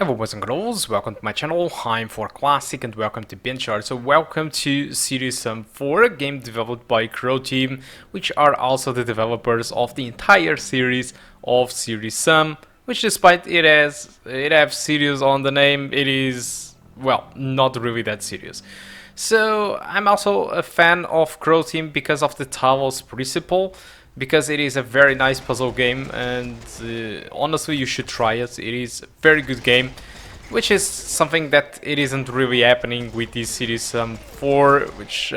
Hello boys and girls, welcome to my channel. I'm for Classic and welcome to BenchART. So welcome to Serious Sam 4, a game developed by Crow Team, which are also the developers of the entire series of Serious Sam, which despite it have serious on the name, it is, well, not really that serious. So I'm also a fan of Crow Team because of the Talos principle, because it is a very nice puzzle game, and honestly you should try it. It is a very good game, which is something that it isn't really happening with this Serious Sam 4, which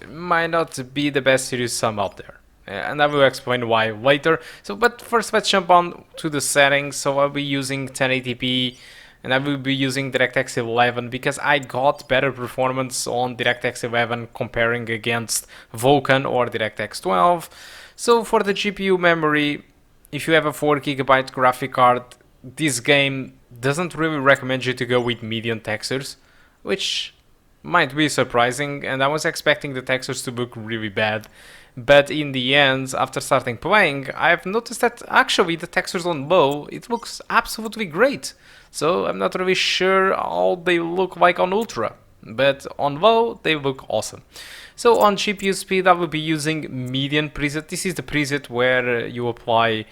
might not be the best Serious Sam out there. And I will explain why later. So, but first let's jump on to the settings. So I'll be using 1080p and I will be using DirectX 11 because I got better performance on DirectX 11 comparing against Vulkan or DirectX 12. So for the GPU memory, if you have a 4GB graphic card, this game doesn't really recommend you to go with medium textures, which might be surprising, and I was expecting the textures to look really bad. But in the end, after starting playing, I've noticed that actually the textures on low, it looks absolutely great. So I'm not really sure how they look like on ultra, but on low they look awesome. So on GPU speed I will be using median preset. This is the preset where you apply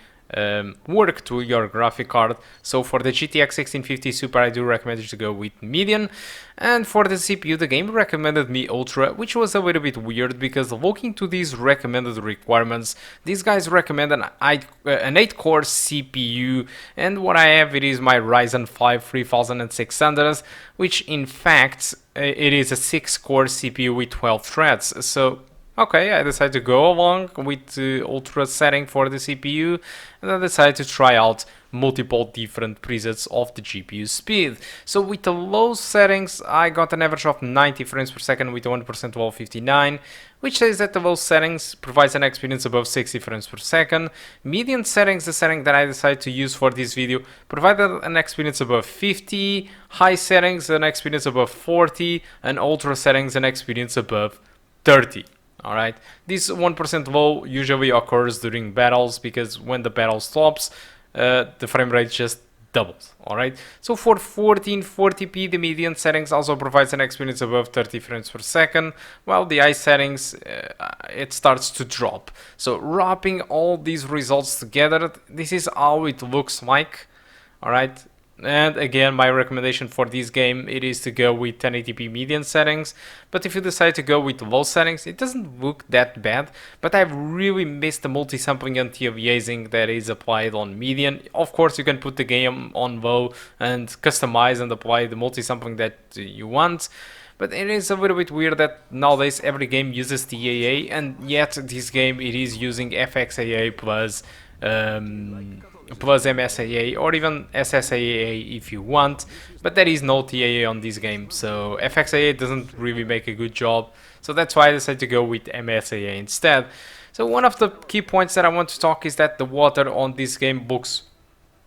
work to your graphic card. So for the GTX 1650 Super I do recommend you to go with median, and for the CPU the game recommended me ultra, which was a little bit weird because looking to these recommended requirements, these guys recommend an 8-core CPU, and what I have, it is my Ryzen 5 3600, which in fact it is a 6-core CPU with 12 threads. So okay, I decided to go along with the ultra setting for the CPU, and I decided to try out multiple different presets of the GPU speed. So with the low settings, I got an average of 90 frames per second with 1% wall 59, which says that the low settings provides an experience above 60 frames per second. Median settings, the setting that I decided to use for this video, provided an experience above 50, high settings an experience above 40, and ultra settings an experience above 30. Alright, this 1% low usually occurs during battles because when the battle stops, the frame rate just doubles. Alright, so for 1440p, the median settings also provides an experience above 30 frames per second, while the high settings, it starts to drop. So wrapping all these results together, this is how it looks like. Alright. And again, my recommendation for this game, it is to go with 1080p median settings, but if you decide to go with low settings, it doesn't look that bad, but I've really missed the multi-sampling anti-aliasing that is applied on median. Of course, you can put the game on low and customize and apply the multi-sampling that you want, but it is a little bit weird that nowadays every game uses TAA, and yet this game, it is using FXAA plus MSAA or even SSAA if you want, but there is no TAA on this game, so FXAA doesn't really make a good job, so that's why I decided to go with MSAA instead. So one of the key points that I want to talk is that the water on this game looks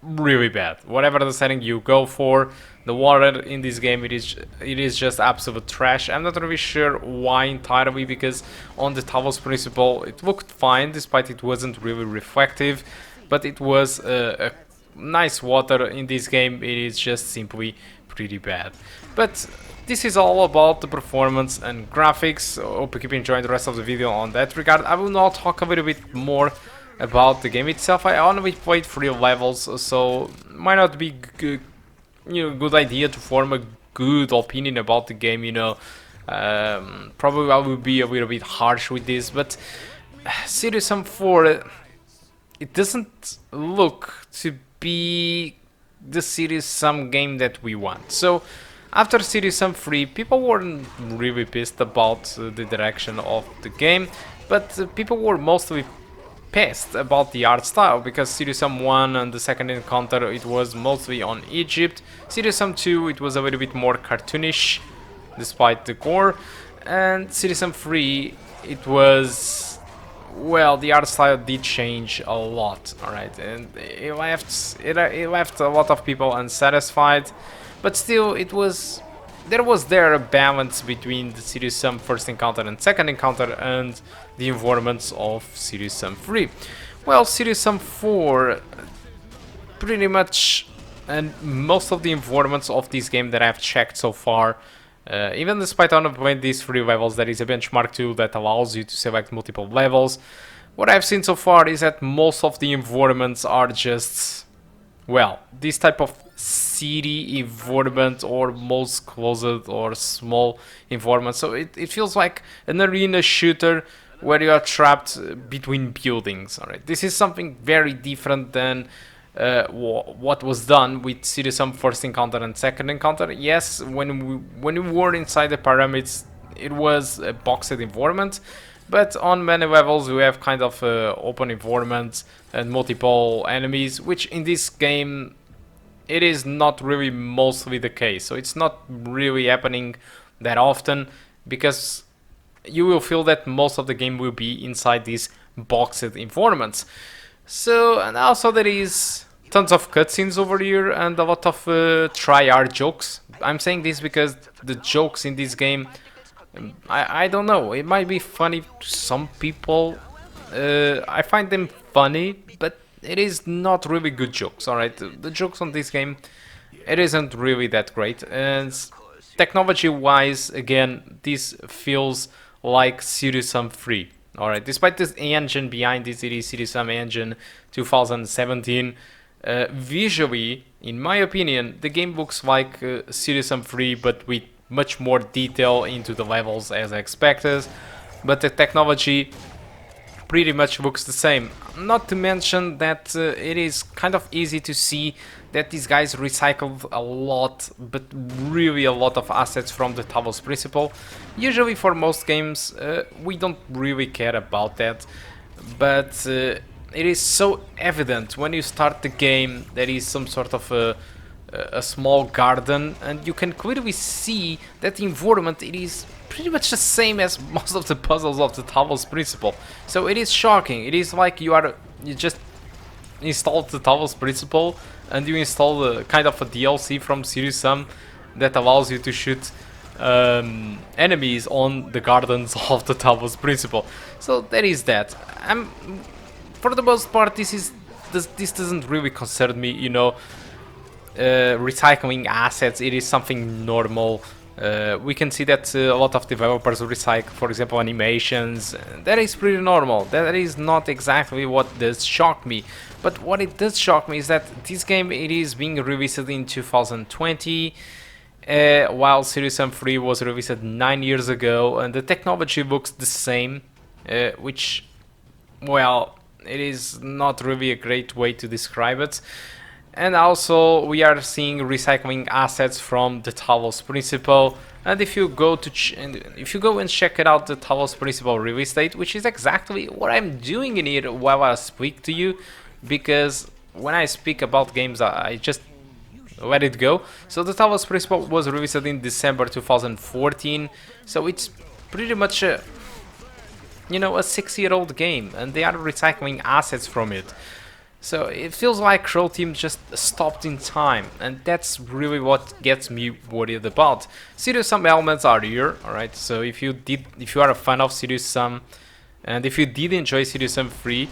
really bad. Whatever the setting you go for, the water in this game, it is just absolute trash. I'm not really sure why entirely, because on the Talos principle it looked fine despite it wasn't really reflective, but it was a nice water. In this game it is just simply pretty bad. But this is all about the performance and graphics. Hope you keep enjoying the rest of the video on that regard. I will now talk a little bit more about the game itself. I only played 3 levels, so might not be good, good idea to form a good opinion about the game, probably I will be a little bit harsh with this, but Serious Sam 4, it doesn't look to be the Serious Sam game that we want. So after Serious Sam 3, people weren't really pissed about the direction of the game, but people were mostly pissed about the art style, because Serious Sam 1 and the second encounter, it was mostly on Egypt. Serious Sam 2, it was a little bit more cartoonish despite the gore, and Serious Sam 3, it was, well, the art style did change a lot. Alright, and it left a lot of people unsatisfied, but still there was a balance between the Serious Sam first encounter and second encounter and the environments of Serious Sam 3. Well, Serious Sam 4 pretty much and most of the environments of this game that I've checked so far, even despite not playing these 3 levels, there is a benchmark tool that allows you to select multiple levels. What I've seen so far is that most of the environments are just, well, this type of city environment or most closed or small environment. So it feels like an arena shooter where you are trapped between buildings. Alright, this is something very different than what was done with Citizen First Encounter and Second Encounter. Yes, when we were inside the pyramids, it was a boxed environment, but on many levels we have kind of open environments and multiple enemies, which in this game it is not really mostly the case. So it's not really happening that often, because you will feel that most of the game will be inside these boxed environments. So, and also there is tons of cutscenes over here and a lot of try-hard jokes. I'm saying this because the jokes in this game, I don't know, it might be funny to some people. I find them funny, but it is not really good jokes, alright? The jokes on this game, it isn't really that great. And technology-wise, again, this feels like Citizen 3. Alright, despite this engine behind this, it is Citizen engine 2017. Visually, in my opinion, the game looks like Citizen 3, but with much more detail into the levels as expected. But the technology pretty much looks the same. Not to mention that it is kind of easy to see that these guys recycled a lot, but really a lot of assets from the Talos Principle. Usually for most games we don't really care about that, but it is so evident when you start the game. There is some sort of a small garden, and you can clearly see that the environment, it is pretty much the same as most of the puzzles of the Talos Principle. So it is shocking. It is like you just installed the Talos Principle and you install a kind of a DLC from Citizen that allows you to shoot enemies on the gardens of the Talos Principle. So there is that. For the most part, this doesn't really concern me, you know. Recycling assets, it is something normal. We can see that a lot of developers recycle, for example, animations. That is pretty normal. That is not exactly what does shock me. But what it does shock me is that this game, it is being released in 2020, while Citizen 3 was released 9 years ago, and the technology looks the same, which, well, it is not really a great way to describe it. And also we are seeing recycling assets from the Talos Principle. And if you go and check it out, the Talos Principle release date, which is exactly what I'm doing in here while I speak to you, because when I speak about games I just let it go. So the Talos Principle was released in December 2014, so it's pretty much a 6-year-old game, and they are recycling assets from it. So it feels like Crow Team just stopped in time, and that's really what gets me worried about. Citizen elements are here, alright, so if you are a fan of Citizen, and if you did enjoy Citizen 3,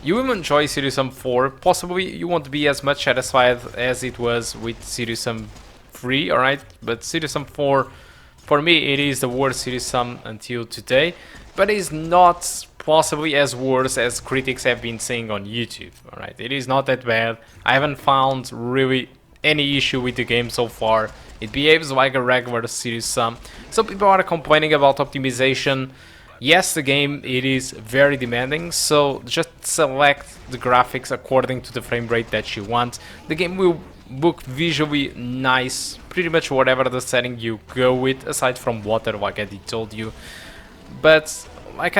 you will enjoy Citizen 4. Possibly you won't be as much satisfied as it was with Citizen 3, alright, but Citizen 4, for me, it is the worst Citizen until today, but it's not possibly as worse as critics have been saying on YouTube. Alright, it is not that bad. I haven't found really any issue with the game so far. It behaves like a regular Citizen. Some people are complaining about optimization. Yes, the game, it is very demanding, so just select the graphics according to the frame rate that you want. The game will look visually nice, pretty much whatever the setting you go with, aside from water, like I did told you. But like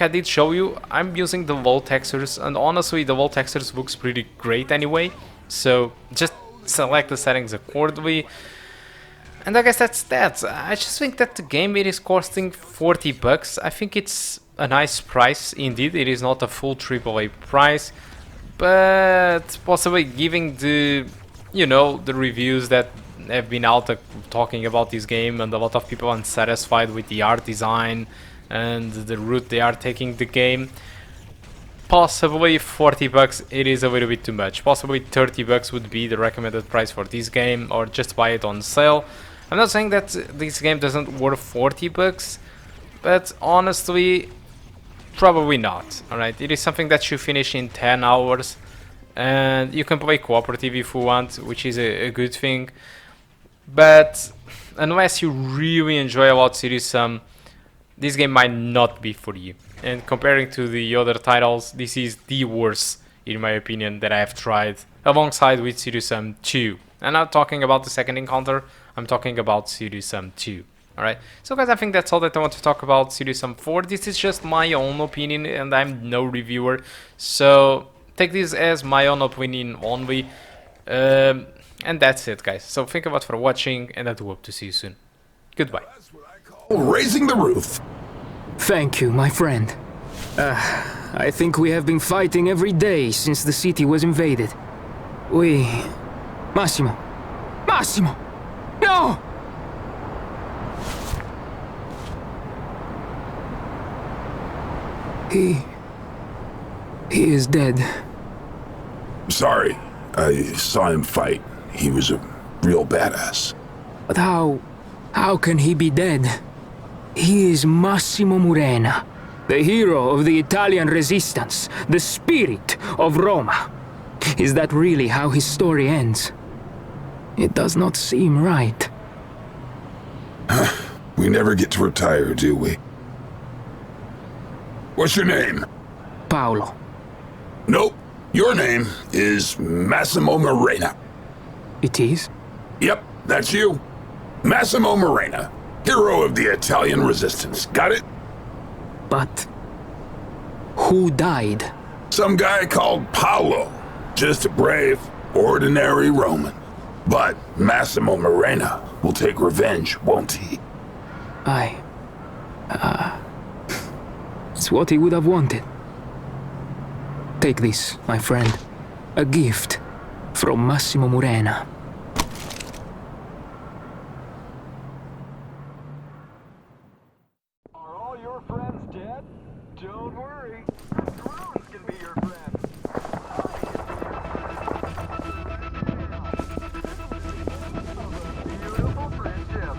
I did show you, I'm using the low textures, and honestly the low textures looks pretty great anyway, so just select the settings accordingly. And I guess that's that. I just think that the game, it is costing 40 bucks. I think it's a nice price indeed. It is not a full AAA price, but possibly giving the the reviews that have been out talking about this game, and a lot of people unsatisfied with the art design and the route they are taking the game. possibly 40 bucks it is a little bit too much. Possibly 30 bucks would be the recommended price for this game, or just buy it on sale. I'm not saying that this game doesn't worth 40 bucks, but honestly, probably not. Alright, it is something that you finish in 10 hours, and you can play cooperative if you want, which is a good thing. But unless you really enjoy a lot Serious Sam, this game might not be for you. And comparing to the other titles, this is the worst, in my opinion, that I have tried, alongside with Serious Sam 2. I'm not talking about the second encounter, I'm talking about Serious Sam 2. Alright, so guys, I think that's all that I want to talk about Serious Sam 4. This is just my own opinion, and I'm no reviewer, so take this as my own opinion only. And that's it, guys. So thank you a lot for watching, and I do hope to see you soon. Goodbye. Raising the roof. Thank you, my friend. I think we have been fighting every day since the city was invaded. Massimo! Massimo! No! He is dead. Sorry. I saw him fight. He was a real badass. But how can he be dead? He is Massimo Murena, the hero of the Italian resistance, the spirit of Roma. Is that really how his story ends? It does not seem right. We never get to retire, do we? What's your name? Paolo. Nope. Your name is Massimo Murena. It is? Yep, that's you. Massimo Murena, hero of the Italian resistance. Got it? But who died? Some guy called Paolo. Just a brave, ordinary Roman. But Massimo Murena will take revenge, won't he? It's what he would have wanted. Take this, my friend. A gift from Massimo Murena. Are all your friends dead? Don't worry. Drones can be your friends. Beautiful friendship.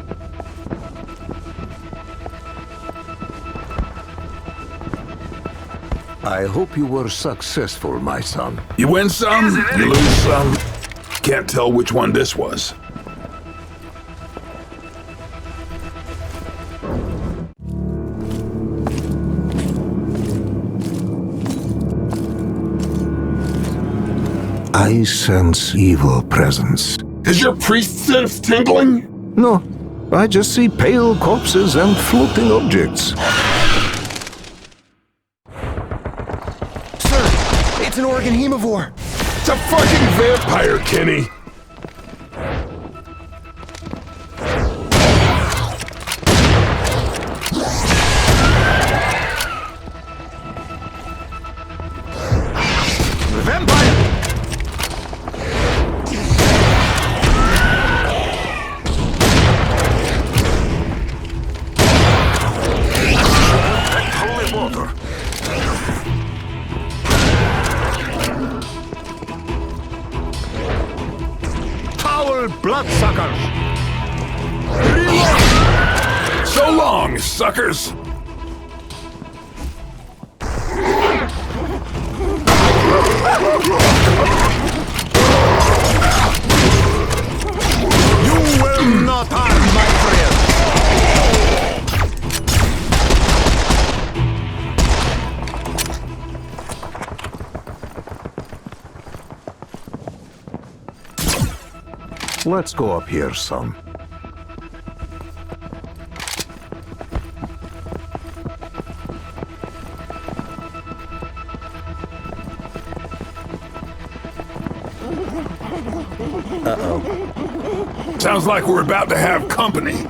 I hope you were successful, my son. You win some, you lose some. Can't tell which one this was. I sense evil presence. Is your priest sense tingling? No, I just see pale corpses and floating objects. It's an organ hemivore! It's a fucking vampire, Kenny! Vampire! Holy water! Bloodsuckers! Reload! So long, suckers! You will not harm my friend! Let's go up here, son. Uh-oh. Sounds like we're about to have company.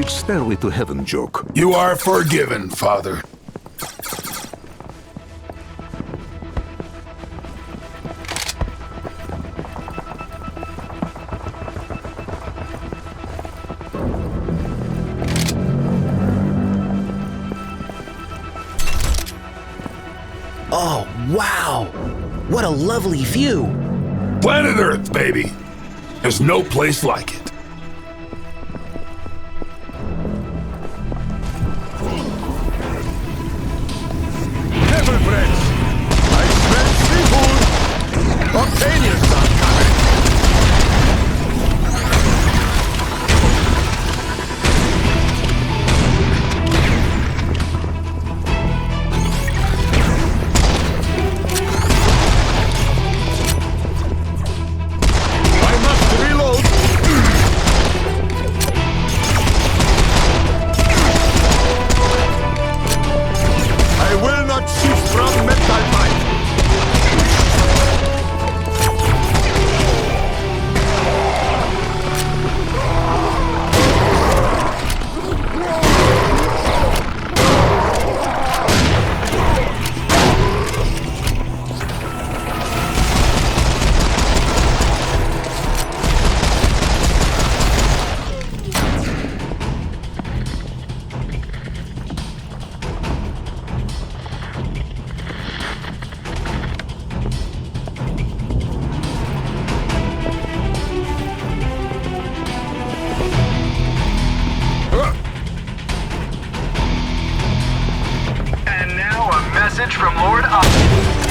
classic Stairway to Heaven joke. You are forgiven, Father. Oh, wow! What a lovely view! Planet Earth, baby. There's no place like it. Never friends! I smell seafood! Octavius are coming! I must reload! I will not cease from mental fight! And now a message from Lord Up.